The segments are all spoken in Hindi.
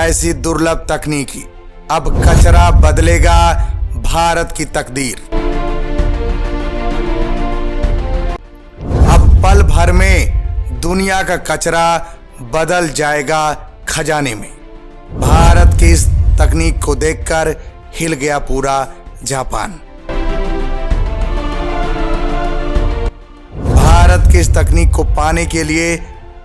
ऐसी दुर्लभ तकनीकी, अब कचरा बदलेगा भारत की तकदीर। अब पल भर में दुनिया का कचरा बदल जाएगा खजाने में। भारत की इस तकनीक को देखकर हिल गया पूरा जापान। भारत की इस तकनीक को पाने के लिए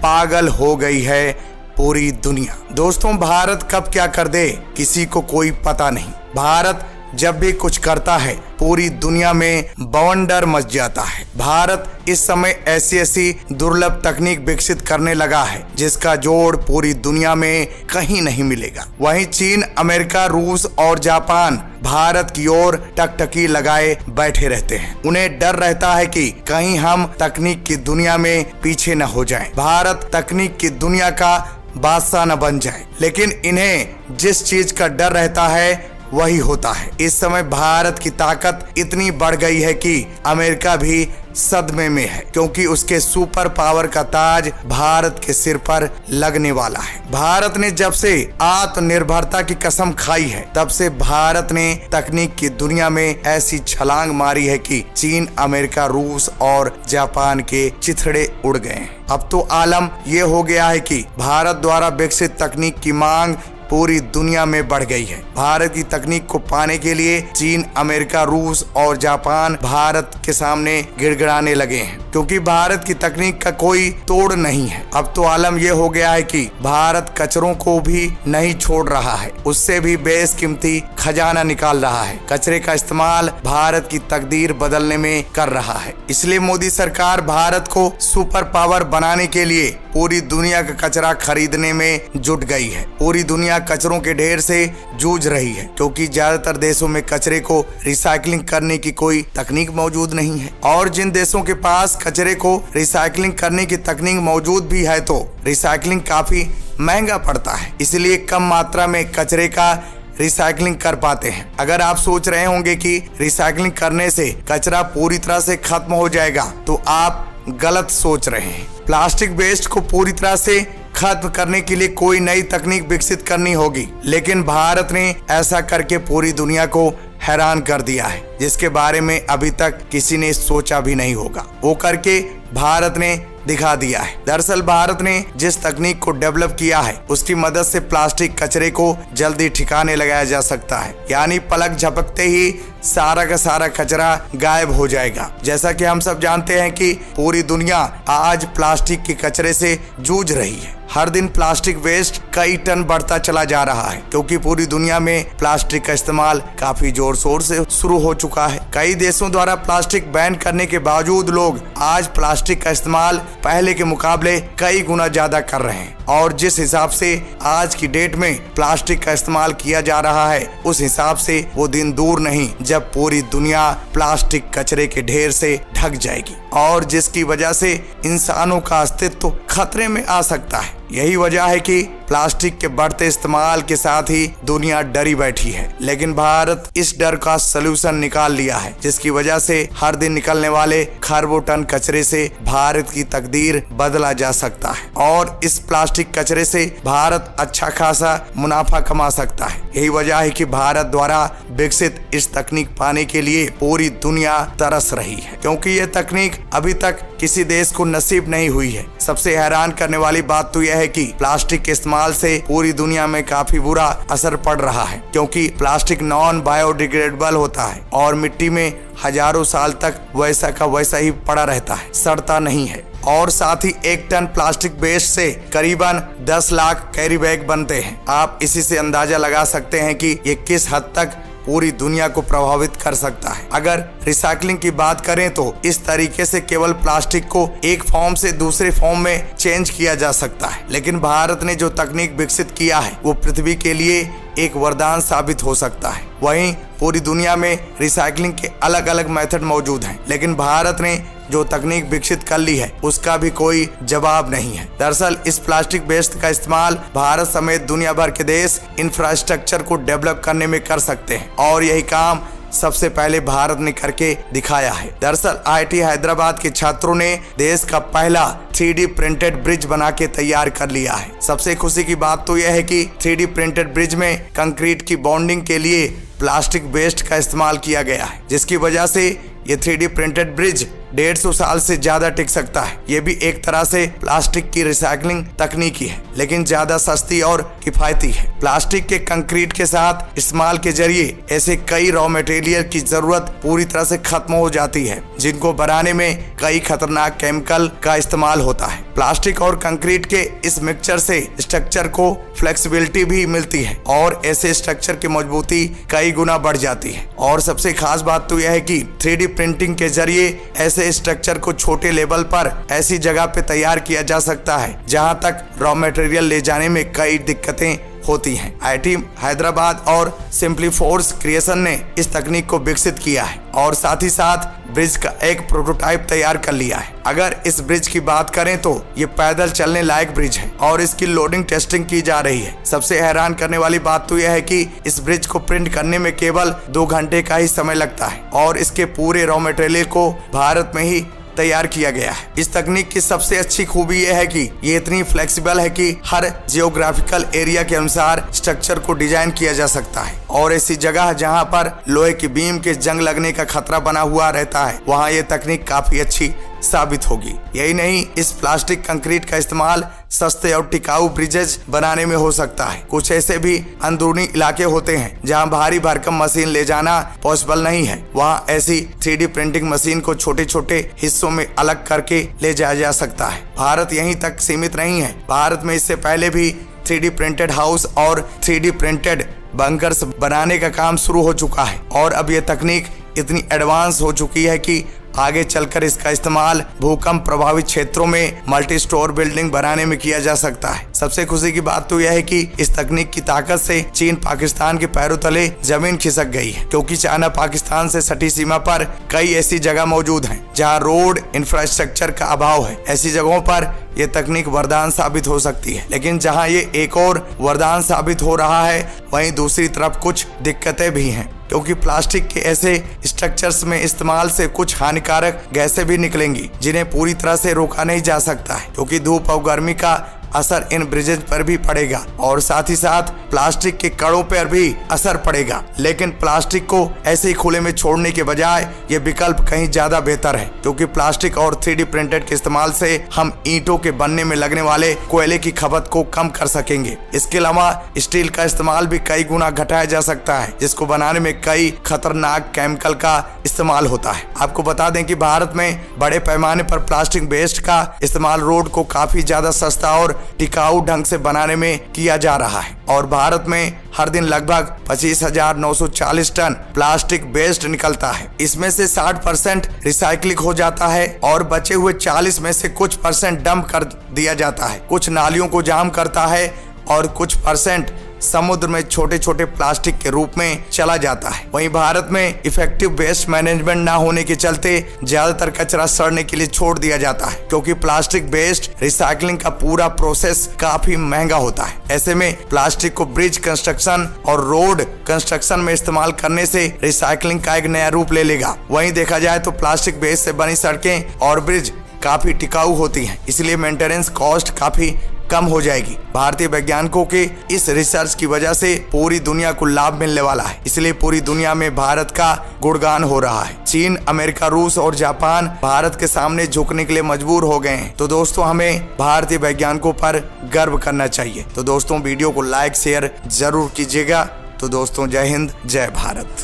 पागल हो गई है पूरी दुनिया। दोस्तों, भारत कब क्या कर दे किसी को कोई पता नहीं। भारत जब भी कुछ करता है पूरी दुनिया में बवंडर मच जाता है। भारत इस समय ऐसी ऐसी दुर्लभ तकनीक विकसित करने लगा है जिसका जोड़ पूरी दुनिया में कहीं नहीं मिलेगा। वहीं चीन, अमेरिका, रूस और जापान भारत की ओर टकटकी लगाए बैठे रहते हैं। उन्हें डर रहता है कि कहीं हम तकनीक की दुनिया में पीछे न हो जाएं। भारत तकनीक की दुनिया का बादशाह न बन जाए। लेकिन इन्हें जिस चीज का डर रहता है वही होता है। इस समय भारत की ताकत इतनी बढ़ गई है कि अमेरिका भी सदमे में है, क्योंकि उसके सुपर पावर का ताज भारत के सिर पर लगने वाला है। भारत ने जब से आत्मनिर्भरता की कसम खाई है तब से भारत ने तकनीक की दुनिया में ऐसी छलांग मारी है कि चीन, अमेरिका, रूस और जापान के चिथड़े उड़ गए हैं। अब तो आलम ये हो गया है कि भारत द्वारा विकसित तकनीक की मांग पूरी दुनिया में बढ़ गई है। भारत की तकनीक को पाने के लिए चीन, अमेरिका, रूस और जापान भारत के सामने गिड़गिड़ाने लगे हैं, क्योंकि भारत की तकनीक का कोई तोड़ नहीं है। अब तो आलम यह हो गया है कि भारत कचरों को भी नहीं छोड़ रहा है, उससे भी बेशकीमती खजाना निकाल रहा है। कचरे का इस्तेमाल भारत की तकदीर बदलने में कर रहा है। इसलिए मोदी सरकार भारत को सुपर पावर बनाने के लिए पूरी दुनिया का कचरा खरीदने में जुट गई है। पूरी दुनिया कचरों के ढेर से जूझ रही है, क्योंकि ज्यादातर देशों में कचरे को रिसाइकलिंग करने की कोई तकनीक मौजूद नहीं है। और जिन देशों के पास कचरे को रिसाइकलिंग करने की तकनीक मौजूद भी है तो रिसाइकलिंग काफी महंगा पड़ता है, इसलिए कम मात्रा में कचरे का रिसाइकलिंग कर पाते हैं। अगर आप सोच रहे होंगे कि रिसाइकलिंग करने से कचरा पूरी तरह से खत्म हो जाएगा तो आप गलत सोच रहे हैं। प्लास्टिक वेस्ट को पूरी तरह से खत्म करने के लिए कोई नई तकनीक विकसित करनी होगी, लेकिन भारत ने ऐसा करके पूरी दुनिया को हैरान कर दिया है, जिसके बारे में अभी तक किसी ने सोचा भी नहीं होगा। वो करके भारत ने दिखा दिया है। दरअसल भारत ने जिस तकनीक को डेवलप किया है उसकी मदद से प्लास्टिक कचरे को जल्दी ठिकाने लगाया जा सकता है, यानी पलक झपकते ही सारा का सारा कचरा गायब हो जाएगा। जैसा कि हम सब जानते हैं कि पूरी दुनिया आज प्लास्टिक के कचरे से जूझ रही है। हर दिन प्लास्टिक वेस्ट कई टन बढ़ता चला जा रहा है, क्योंकि पूरी दुनिया में प्लास्टिक का इस्तेमाल काफी जोर शोर से शुरू हो चुका है। कई देशों द्वारा प्लास्टिक बैन करने के बावजूद लोग आज प्लास्टिक का इस्तेमाल पहले के मुकाबले कई गुना ज्यादा कर रहे हैं। और जिस हिसाब से आज की डेट में प्लास्टिक का इस्तेमाल किया जा रहा है, उस हिसाब से वो दिन दूर नहीं जब पूरी दुनिया प्लास्टिक कचरे के ढेर से ढक जाएगी, और जिसकी वजह से इंसानों का अस्तित्व खतरे में आ सकता है। यही वजह है कि प्लास्टिक के बढ़ते इस्तेमाल के साथ ही दुनिया डरी बैठी है। लेकिन भारत इस डर का सलूशन निकाल लिया है, जिसकी वजह से हर दिन निकलने वाले खरबों टन कचरे से भारत की तकदीर बदला जा सकता है, और इस प्लास्टिक कचरे से भारत अच्छा खासा मुनाफा कमा सकता है। यही वजह है कि भारत द्वारा विकसित इस तकनीक पाने के लिए पूरी दुनिया तरस रही है, क्योंकि यह तकनीक अभी तक किसी देश को नसीब नहीं हुई है। सबसे हैरान करने वाली बात तो यह है कि प्लास्टिक के इस्तेमाल से पूरी दुनिया में काफी बुरा असर पड़ रहा है, क्योंकि प्लास्टिक नॉन बायोडिग्रेडेबल होता है और मिट्टी में हजारों साल तक वैसा का वैसा ही पड़ा रहता है, सड़ता नहीं है। और साथ ही 1 टन प्लास्टिक वेस्ट से करीबन 10 लाख कैरी बैग बनते हैं। आप इसी से अंदाजा लगा सकते हैं कि ये किस हद तक पूरी दुनिया को प्रभावित कर सकता है। अगर रिसाइकलिंग की बात करें तो इस तरीके से केवल प्लास्टिक को एक फॉर्म से दूसरे फॉर्म में चेंज किया जा सकता है। लेकिन भारत ने जो तकनीक विकसित किया है वो पृथ्वी के लिए एक वरदान साबित हो सकता है। वहीं पूरी दुनिया में रिसाइकलिंग के अलग अलग मेथड मौजूद हैं, लेकिन भारत ने जो तकनीक विकसित कर ली है उसका भी कोई जवाब नहीं है। दरअसल इस प्लास्टिक वेस्ट का इस्तेमाल भारत समेत दुनिया भर के देश इंफ्रास्ट्रक्चर को डेवलप करने में कर सकते हैं, और यही काम सबसे पहले भारत ने करके दिखाया है। दरअसल IIT हैदराबाद के छात्रों ने देश का पहला 3D प्रिंटेड ब्रिज बना के तैयार कर लिया है। सबसे खुशी की बात तो यह है कि 3D प्रिंटेड ब्रिज में कंक्रीट की बॉन्डिंग के लिए प्लास्टिक वेस्ट का इस्तेमाल किया गया है, जिसकी वजह से ये 3D प्रिंटेड ब्रिज 150 साल से ज्यादा टिक सकता है। ये भी एक तरह से प्लास्टिक की रिसाइकलिंग तकनीकी है, लेकिन ज्यादा सस्ती और किफायती है। प्लास्टिक के कंक्रीट के साथ इस्तेमाल के जरिए ऐसे कई रॉ मटेरियल की जरूरत पूरी तरह से खत्म हो जाती है, जिनको बनाने में कई खतरनाक केमिकल का इस्तेमाल होता है। प्लास्टिक और कंक्रीट के इस मिक्सचर से स्ट्रक्चर को फ्लेक्सिबिलिटी भी मिलती है और ऐसे स्ट्रक्चर की मजबूती कई गुना बढ़ जाती है। और सबसे खास बात तो यह है कि 3D प्रिंटिंग के जरिए ऐसे स्ट्रक्चर को छोटे लेवल पर ऐसी जगह पे तैयार किया जा सकता है जहां तक रॉ मटेरियल ले जाने में कई दिक्कतें होती हैं। IIT हैदराबाद और सिंप्लीफोर्स क्रिएशन ने इस तकनीक को विकसित किया है और साथ ही साथ ब्रिज का एक प्रोटोटाइप तैयार कर लिया है। अगर इस ब्रिज की बात करें तो ये पैदल चलने लायक ब्रिज है और इसकी लोडिंग टेस्टिंग की जा रही है। सबसे हैरान करने वाली बात तो यह है कि इस ब्रिज को प्रिंट करने में केवल 2 घंटे का ही समय लगता है और इसके पूरे रॉ मटेरियल को भारत में ही तैयार किया गया है। इस तकनीक की सबसे अच्छी खूबी यह है कि ये इतनी फ्लेक्सिबल है कि हर जियोग्राफिकल एरिया के अनुसार स्ट्रक्चर को डिजाइन किया जा सकता है और ऐसी जगह जहां पर लोहे की बीम के जंग लगने का खतरा बना हुआ रहता है, वहां ये तकनीक काफी अच्छी साबित होगी। यही नहीं, इस प्लास्टिक कंक्रीट का इस्तेमाल सस्ते और टिकाऊ ब्रिजेज बनाने में हो सकता है। कुछ ऐसे भी अंदरूनी इलाके होते हैं जहां भारी भरकम मशीन ले जाना पॉसिबल नहीं है, वहां ऐसी 3D प्रिंटिंग मशीन को छोटे छोटे हिस्सों में अलग करके ले जाया जा सकता है। भारत यहीं तक सीमित नहीं है। भारत में इससे पहले भी 3D प्रिंटेड हाउस और 3D प्रिंटेड बंकर्स बनाने का काम शुरू हो चुका है और अब ये तकनीक इतनी एडवांस हो चुकी है कि आगे चलकर इसका इस्तेमाल भूकंप प्रभावित क्षेत्रों में मल्टी स्टोर बिल्डिंग बनाने में किया जा सकता है। सबसे खुशी की बात तो यह है कि इस तकनीक की ताकत से चीन पाकिस्तान के पैरों तले जमीन खिसक गई है, क्योंकि चाइना पाकिस्तान से सटी सीमा पर कई ऐसी जगह मौजूद हैं जहां रोड इंफ्रास्ट्रक्चर का अभाव है। ऐसी जगहों पर यह तकनीक वरदान साबित हो सकती है, लेकिन जहां ये एक और वरदान साबित हो रहा है, वहीं दूसरी तरफ कुछ दिक्कतें भी हैं, क्योंकि प्लास्टिक के ऐसे स्ट्रक्चर्स में इस्तेमाल से कुछ हानिकारक गैसें भी निकलेंगी, जिन्हें पूरी तरह से रोका नहीं जा सकता है, क्योंकि धूप और गर्मी का असर इन ब्रिजेज पर भी पड़ेगा और साथ ही साथ प्लास्टिक के कणों पर भी असर पड़ेगा। लेकिन प्लास्टिक को ऐसे ही खुले में छोड़ने के बजाय ये विकल्प कहीं ज्यादा बेहतर है, क्योंकि प्लास्टिक और 3D प्रिंटेड के इस्तेमाल से हम ईंटों के बनने में लगने वाले कोयले की खपत को कम कर सकेंगे। इसके अलावा स्टील का इस्तेमाल भी कई गुना घटाया जा सकता है, जिसको बनाने में कई खतरनाक केमिकल का इस्तेमाल होता है। आपको बता दें कि भारत में बड़े पैमाने पर प्लास्टिक वेस्ट का इस्तेमाल रोड को काफी ज्यादा सस्ता और टिकाऊ ढंग से बनाने में किया जा रहा है और भारत में हर दिन लगभग 25,940 टन प्लास्टिक वेस्ट निकलता है। इसमें से 60% रिसाइक्लिंग हो जाता है और बचे हुए 40 में से कुछ % डंप कर दिया जाता है, कुछ नालियों को जाम करता है और कुछ % समुद्र में छोटे छोटे प्लास्टिक के रूप में चला जाता है। वहीं भारत में इफेक्टिव वेस्ट मैनेजमेंट ना होने के चलते ज्यादातर कचरा सड़ने के लिए छोड़ दिया जाता है, क्योंकि प्लास्टिक वेस्ट रिसाइकलिंग का पूरा प्रोसेस काफी महंगा होता है। ऐसे में प्लास्टिक को ब्रिज कंस्ट्रक्शन और रोड कंस्ट्रक्शन में इस्तेमाल करने से रिसाइकलिंग का एक नया रूप ले लेगा। वहीं देखा जाए तो प्लास्टिक वेस्ट से बनी सड़कें और ब्रिज काफी टिकाऊ होती हैं, इसलिए मेंटेनेंस कॉस्ट काफी कम हो जाएगी। भारतीय वैज्ञानिकों के इस रिसर्च की वजह से पूरी दुनिया को लाभ मिलने वाला है, इसलिए पूरी दुनिया में भारत का गुणगान हो रहा है। चीन, अमेरिका, रूस और जापान भारत के सामने झुकने के लिए मजबूर हो गए हैं। तो दोस्तों, हमें भारतीय वैज्ञानिकों पर गर्व करना चाहिए। तो दोस्तों, वीडियो को लाइक शेयर जरूर कीजिएगा। तो दोस्तों, जय हिंद, जय भारत।